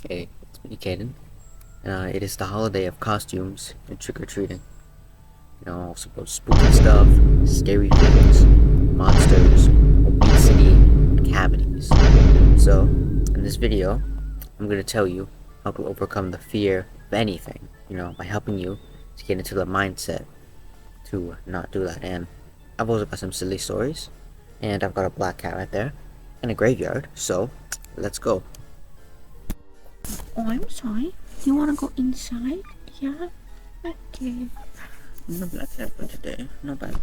Hey, it's me, Caden. It is the holiday of costumes and trick-or-treating. Also those spooky stuff, scary things, monsters, obesity, and cavities. So, in this video, I'm going to tell you how to overcome the fear of anything, by helping you to get into the mindset to not do that. And I've also got some silly stories, and I've got a black cat right there, and a graveyard, so let's go. Oh, I'm sorry. You wanna go inside? Yeah? Okay. No black cat for today, no bad.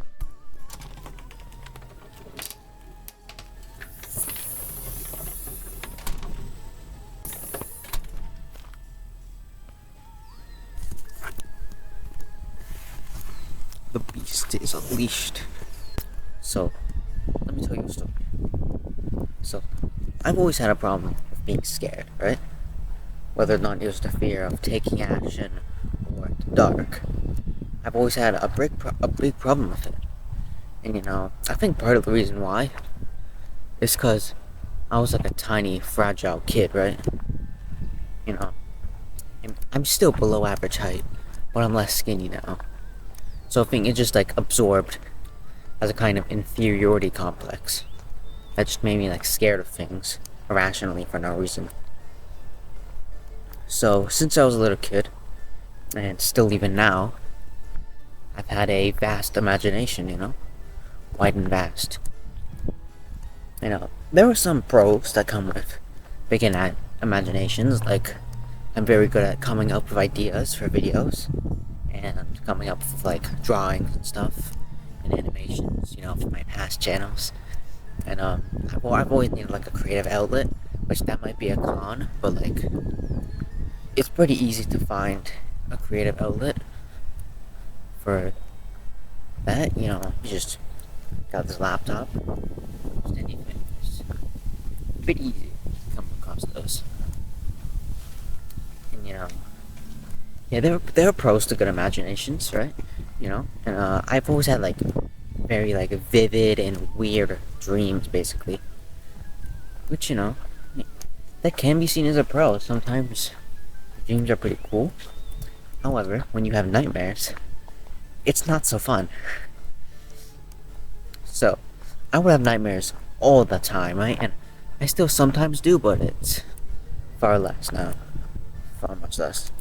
The beast is unleashed. So, let me tell you a story. So, I've always had a problem with being scared, right? Whether or not it was the fear of taking action or the dark, I've always had a big problem with it. And I think part of the reason why is because I was like a tiny, fragile kid, right? You know, and I'm still below average height, but I'm less skinny now. So I think it just like absorbed as a kind of inferiority complex that just made me like scared of things irrationally for no reason. So since I was a little kid, and still even now, I've had a vast imagination, wide and vast. There are some pros that come with big imaginations, like I'm very good at coming up with ideas for videos and coming up with like drawings and stuff and animations, for my past channels. And I've always needed like a creative outlet, which that might be a con, but like it's pretty easy to find a creative outlet for that. You just got this laptop, just anything. It's pretty easy to come across those. And yeah, there are pros to good imaginations, right? And I've always had like very like vivid and weird dreams, basically, which that can be seen as a pro. Sometimes dreams are pretty cool. However, when you have nightmares, it's not so fun. So, I would have nightmares all the time, right? And I still sometimes do, but it's far less now. Far much less.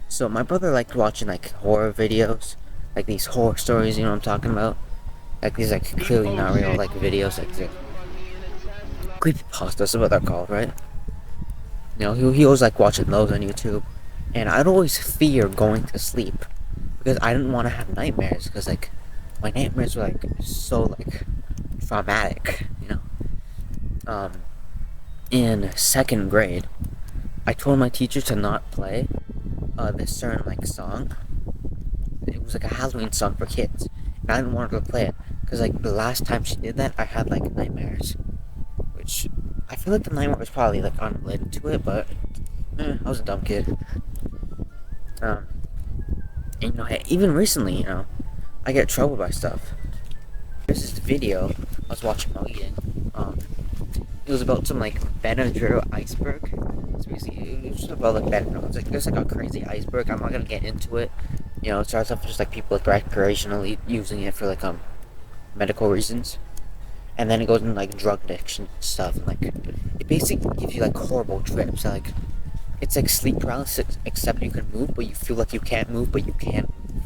So, my brother liked watching like horror videos, like these horror stories, you know what I'm talking about? Like these like clearly not real like videos, like the creepypastas is what they're called, right? He always like watching those on YouTube. And I'd always fear going to sleep because I didn't want to have nightmares because like my nightmares were like so like traumatic, in second grade, I told my teacher to not play this certain like song. It was like a Halloween song for kids, and I didn't want her to play it because like the last time she did that, I had like nightmares, which I feel like the nightmare was probably like unrelated to it, but I was a dumb kid. And even recently, I get troubled by stuff. There's this video I was watching while eating. It was about some like Benadryl iceberg. It's basically it was just about like Benadryl. It's like there's like a crazy iceberg. I'm not gonna get into it. It starts off just like people like recreationally using it for like medical reasons, and then it goes into like drug addiction stuff. And like it basically gives you like horrible trips. Like it's like sleep paralysis, except you can move, but you feel like you can't move, but you can move.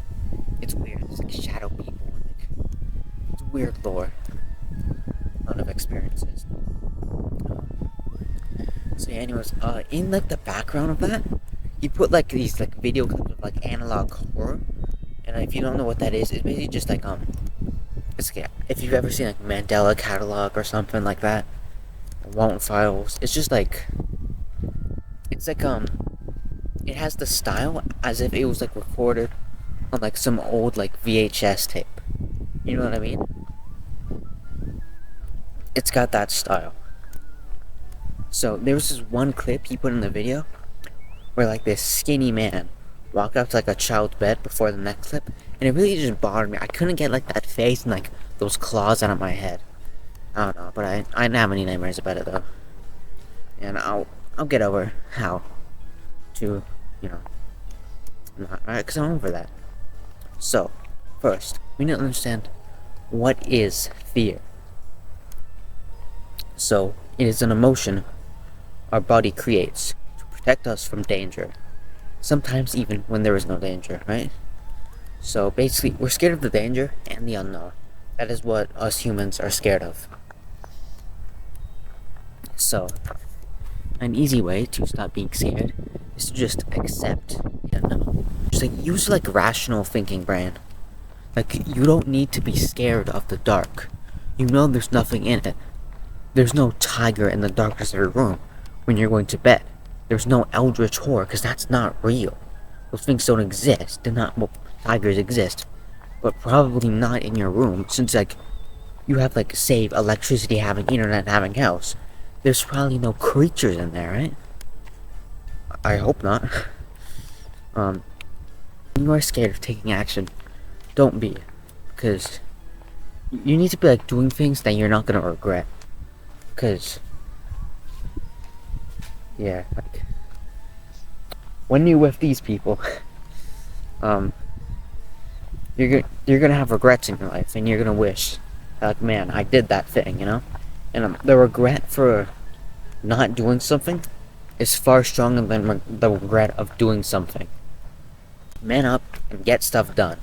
It's weird. It's like shadow people. Like it's weird lore. A lot of experiences. So yeah, anyways, in like the background of that, you put like these like video clips of like analog horror, and if you don't know what that is, it's basically just like it's like, if you've ever seen like Mandela Catalog or something like that, Won't Files, it's just like it's like it has the style as if it was like recorded on like some old like VHS tape. You know what I mean? It's got that style. So there was this one clip he put in the video where like this skinny man walked up to like a child's bed before the next clip, and it really just bothered me. I couldn't get like that face and like those claws out of my head. I don't know, but I didn't have any nightmares about it though, and I'll get over how to, you know, because I'm over that. So, first, we need to understand what is fear. So, it is an emotion our body creates to protect us from danger, sometimes even when there is no danger, right? So, basically, we're scared of the danger and the unknown. That is what us humans are scared of. So, an easy way to stop being scared is to just accept the unknown. Just like use like rational thinking brain. Like you don't need to be scared of the dark. You know there's nothing in it. There's no tiger in the darkness of your room when you're going to bed. There's no eldritch horror because that's not real. Those things don't exist. They're not, well, tigers exist, but probably not in your room since like you have like save electricity, having internet, having house. There's probably no creatures in there, right? I hope not. When you are scared of taking action, don't be, because you need to be like doing things that you're not gonna regret. Because, yeah, like when you're with these people, you're gonna have regrets in your life, and you're gonna wish, like, man, I did that thing, you know. And the regret for not doing something is far stronger than the regret of doing something. Man up and get stuff done.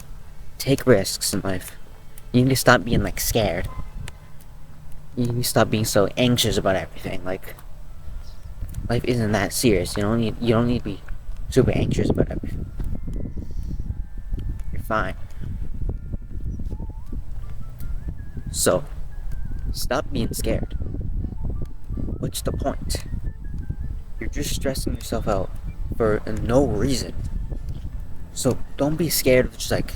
Take risks in life. You need to stop being like scared. You need to stop being so anxious about everything. Like, life isn't that serious. You don't need to be super anxious about everything. You're fine. So, stop being scared. What's the point? You're just stressing yourself out for no reason. So don't be scared of just like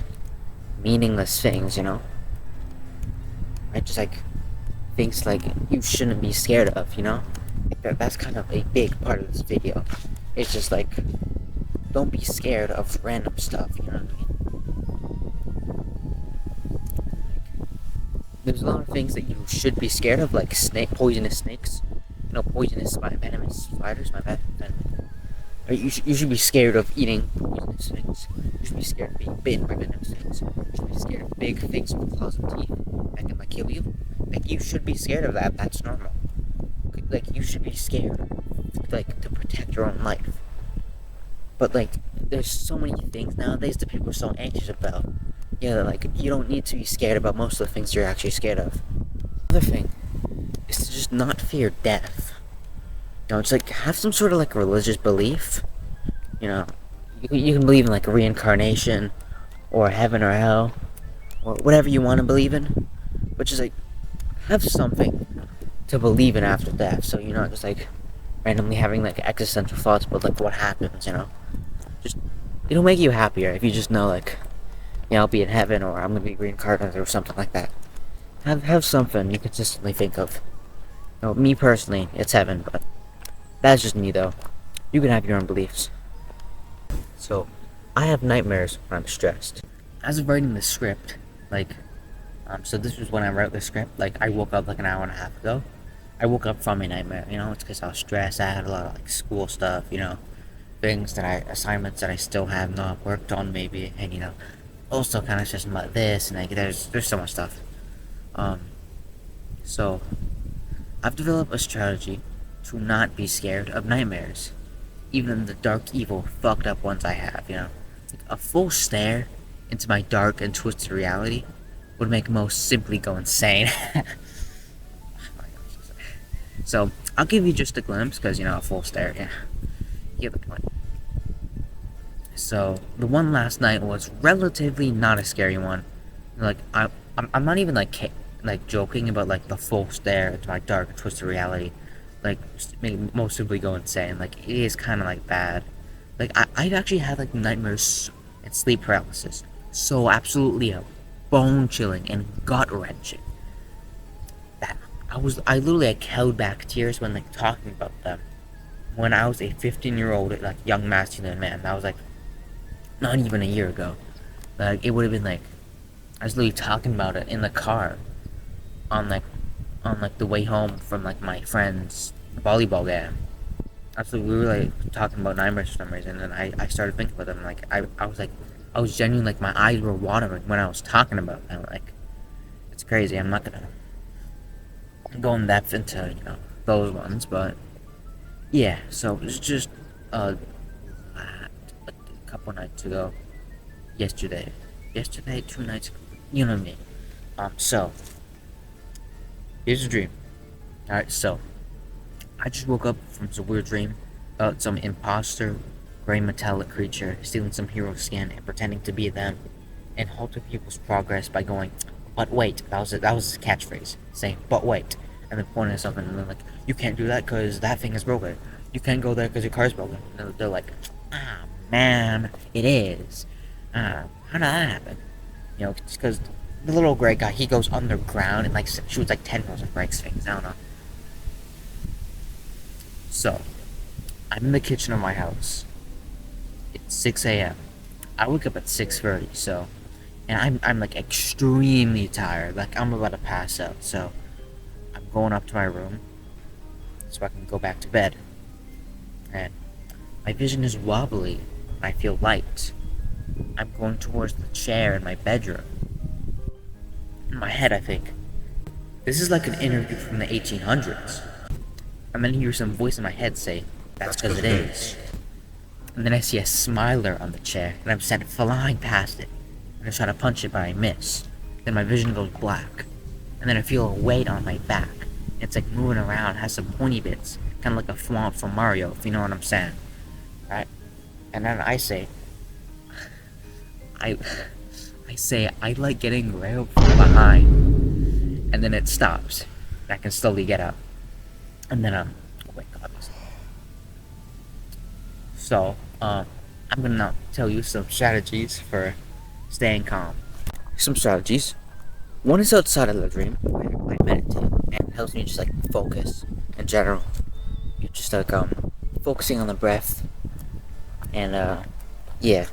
meaningless things, you know? Right? Just like things like you shouldn't be scared of, you know? Like that's kind of a big part of this video. It's just like, don't be scared of random stuff, you know what I mean? There's a lot of things that you should be scared of, like poisonous snakes. You know, poisonous venomous spiders, my bad. Or you should be scared of eating poisonous things. You should be scared of being bitten by venomous things. You should be scared of big things with claws and teeth that can like kill you. Like you should be scared of that. That's normal. Like you should be scared, like to protect your own life. But like, there's so many things nowadays that people are so anxious about. Yeah, like you don't need to be scared about most of the things you're actually scared of. Another thing is to just not fear death. You know, it's like have some sort of like religious belief. You know, you can believe in like reincarnation, or heaven or hell, or whatever you want to believe in. But just like have something to believe in after death, so you're not just like randomly having like existential thoughts about like what happens. You know, just it'll make you happier if you just know like, yeah, I'll be in heaven or I'm gonna be reincarnated or something like that. Have something you consistently think of. You know, me personally, it's heaven, but that's just me though. You can have your own beliefs. So, I have nightmares when I'm stressed. As of writing the script, like, so this was when I wrote the script. Like, I woke up like an hour and a half ago. I woke up from a nightmare. You know, it's because I was stressed. I had a lot of like school stuff. You know, assignments that I still have not worked on maybe, and you know, also kind of stressing about this and like there's so much stuff. So I've developed a strategy to not be scared of nightmares, even the dark, evil, fucked up ones I have. You know, like a full stare into my dark and twisted reality would make most simply go insane. So I'll give you just a glimpse because you know a full stare. Yeah, you get the point. So the one last night was relatively not a scary one. Like I'm not even like joking about like the full stare into my dark and twisted reality. Like make most simply go insane. Like it is kind of like bad. Like I've actually had like nightmares and sleep paralysis. So absolutely bone chilling and gut wrenching. That I literally like held back tears when like talking about them. When I was a 15-year-old like young masculine man, that was like not even a year ago. Like it would have been like I was literally talking about it in the car on the way home from like my friend's volleyball game. absolutely, we were like talking about nightmares for some reason, and I started thinking about them. Like I was like, I was genuinely like my eyes were watering when I was talking about them. Like it's crazy. I'm not gonna go in depth into those ones, but yeah. So it was just a couple nights ago, yesterday, 2 nights ago. You know what I mean. So here's a dream. All right, so I just woke up from some weird dream about some imposter, gray metallic creature stealing some hero skin and pretending to be them, and halting people's progress by going, "But wait!" That was his catchphrase, saying "But wait," and then pointing at something, and then like, "You can't do that because that thing is broken. You can't go there because your car's broken." And they're like, "Ah, man, it is. How did that happen?" It's because the little gray guy, he goes underground and like shoots like tendrils and breaks things. I don't know. So, I'm in the kitchen of my house. It's 6 a.m. I wake up at 6:30, so, and I'm like extremely tired. Like I'm about to pass out. So, I'm going up to my room so I can go back to bed. And my vision is wobbly. And I feel light. I'm going towards the chair in my bedroom. In my head, I think, this is like an interview from the 1800s. And then I hear some voice in my head say, "That's because it is." And then I see a smiler on the chair, and I'm sent flying past it. And I try to punch it, but I miss. Then my vision goes black. And then I feel a weight on my back. It's like moving around, has some pointy bits. Kind of like a swamp from Mario, if you know what I'm saying. Right? And then I say, I say, I like getting railed from behind. And then it stops. And I can slowly get up. And then, oh my god. So, I'm gonna now tell you some strategies for staying calm. Some strategies. One is outside of the dream, where I meditate, and it helps me just like focus in general. You're just like, focusing on the breath. And, yeah.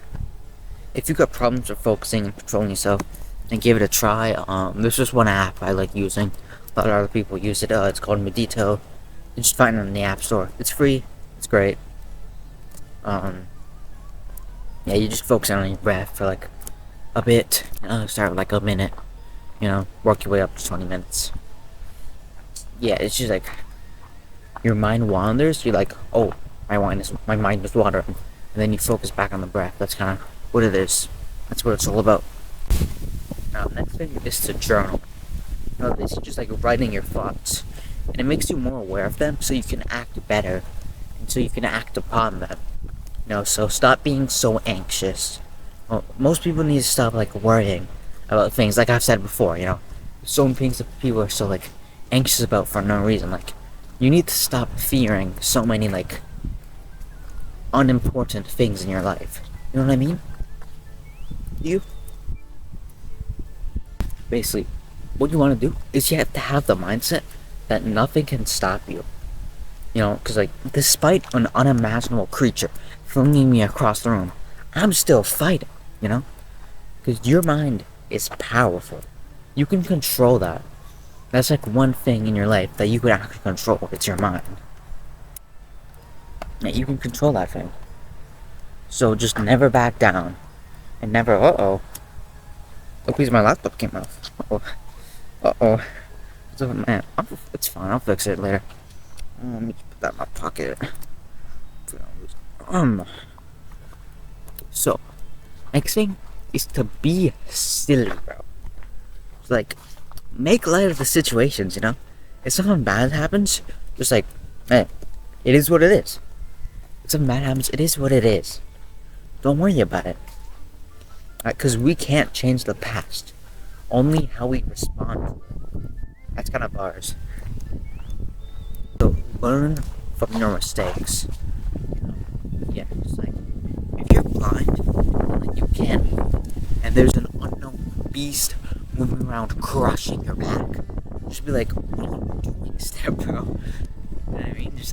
If you got problems with focusing and controlling yourself, then give it a try. There's just one app I like using. A lot of other people use it. It's called Medito. You just find it in the App Store. It's free. It's great. Yeah, you just focus on your breath for like a bit. Start with like a minute. Work your way up to 20 minutes. Yeah, it's just like your mind wanders. You're like, oh, my mind is wandering, and then you focus back on the breath. That's kind of what it is. That's what it's all about. Now, next thing is to journal. This is just like writing your thoughts, and it makes you more aware of them, so you can act better, and so you can act upon them. So stop being so anxious. Well, most people need to stop like worrying about things. Like I've said before, so many things that people are so like anxious about for no reason. Like you need to stop fearing so many like unimportant things in your life. You know what I mean? You basically, what you want to do is you have to have the mindset that nothing can stop you. Because like despite an unimaginable creature flinging me across the room, I'm still fighting. Because your mind is powerful. You can control that. That's like one thing in your life that you can actually control. It's your mind. Yeah, you can control that thing. So just never back down. And never, oh please, my laptop came off. So, man, it's fine, I'll fix it later. Let me just put that in my pocket. So, next thing is to be silly, bro. It's like, make light of the situations, If something bad happens, just like, hey, it is what it is. If something bad happens, it is what it is. Don't worry about it. Because we can't change the past. Only how we respond. That's kind of ours. So learn from your mistakes. Yeah, it's like if you're blind, like you can't move, and there's an unknown beast moving around crushing your back, just be like, what are you doing, step bro? You know what I mean? Just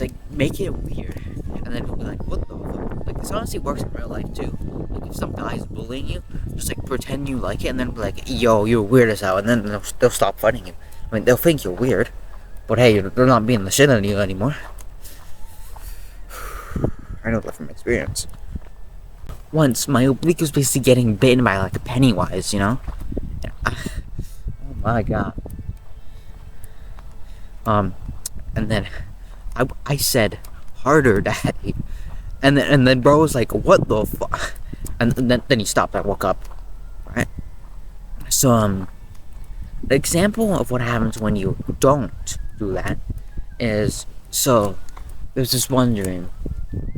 like make it weird, and then he'll be like, what the fuck? Like this honestly works in real life too. Like if some guy's bullying you, just like pretend you like it, and then be like, yo, you're weird as hell, and then they'll stop fighting you. I mean, they'll think you're weird, but hey, they're not being the shit out of you anymore. I know that from experience. Once, my oblique was basically getting bitten by like a Pennywise, you know? Oh my god. And then I said, harder, daddy. And then bro was like, what the fuck? And then he stopped. I woke up. Right? So, the example of what happens when you don't do that is, so, there's this one dream.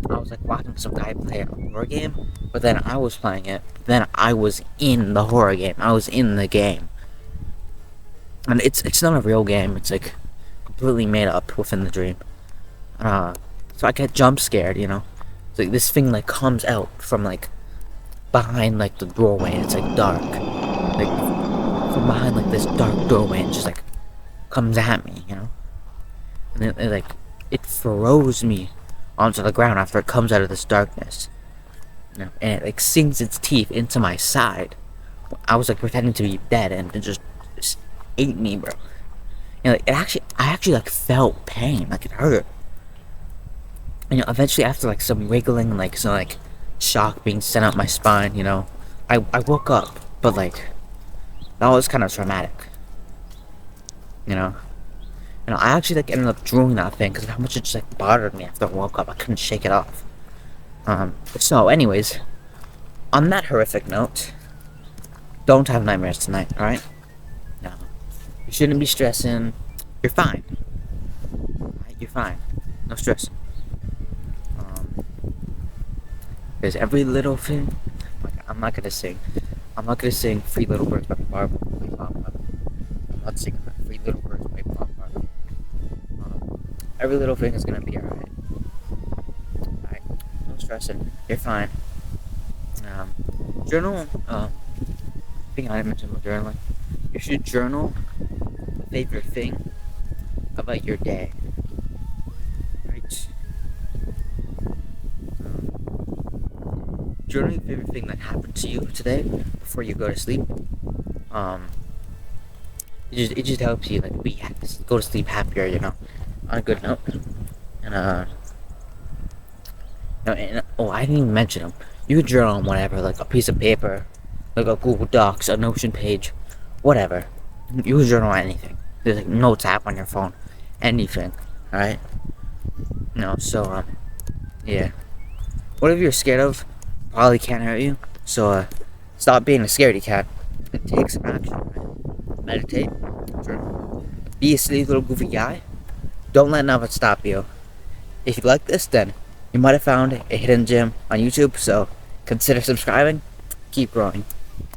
I was like watching some guy play a horror game, but then I was playing it. Then I was in the horror game. I was in the game. And it's not a real game. It's like completely made up within the dream. So I get jump scared, you know. So like, this thing like comes out from like behind like the doorway, and it's like dark, like from behind like this dark doorway, and just like comes at me, you know. And then it throws me onto the ground after it comes out of this darkness, you know, and it like sinks its teeth into my side. I was like pretending to be dead, and it just ate me, bro. And like I actually like felt pain, like it hurt. And you know, eventually after like some wiggling, like some like shock being sent up my spine, you know, I woke up, but like that was kind of traumatic, you know. And I actually like ended up drawing that thing because how much it just like bothered me after I woke up. I couldn't shake it off. So anyways, on that horrific note, don't have nightmares tonight, alright? No. You shouldn't be stressing. You're fine. Right? You're fine. No stress. Because every little thing, like, I'm not gonna sing Three Little Birds by Bob Marley. I'm not singing Three Little Birds by Bob Marley. Every little thing is gonna be alright. Alright, no stressing. You're fine. Journal. I think I mentioned about journaling. You should journal a favorite thing about your day. Right. Journal your favorite thing that happened to you today before you go to sleep. It just helps you like go to sleep happier, you know, on a good note. And I didn't even mention them. You could journal on whatever, like a piece of paper, like a Google Docs, a Notion page, whatever. You can journal on anything. There's like notes app on your phone, anything. All right. No, so yeah. Whatever you're scared of probably can't hurt you. So stop being a scaredy cat and take some action. Right? Meditate, journal, be a silly little goofy guy. Don't let nothing stop you. If you like this, then you might have found a hidden gem on YouTube. So consider subscribing. Keep growing.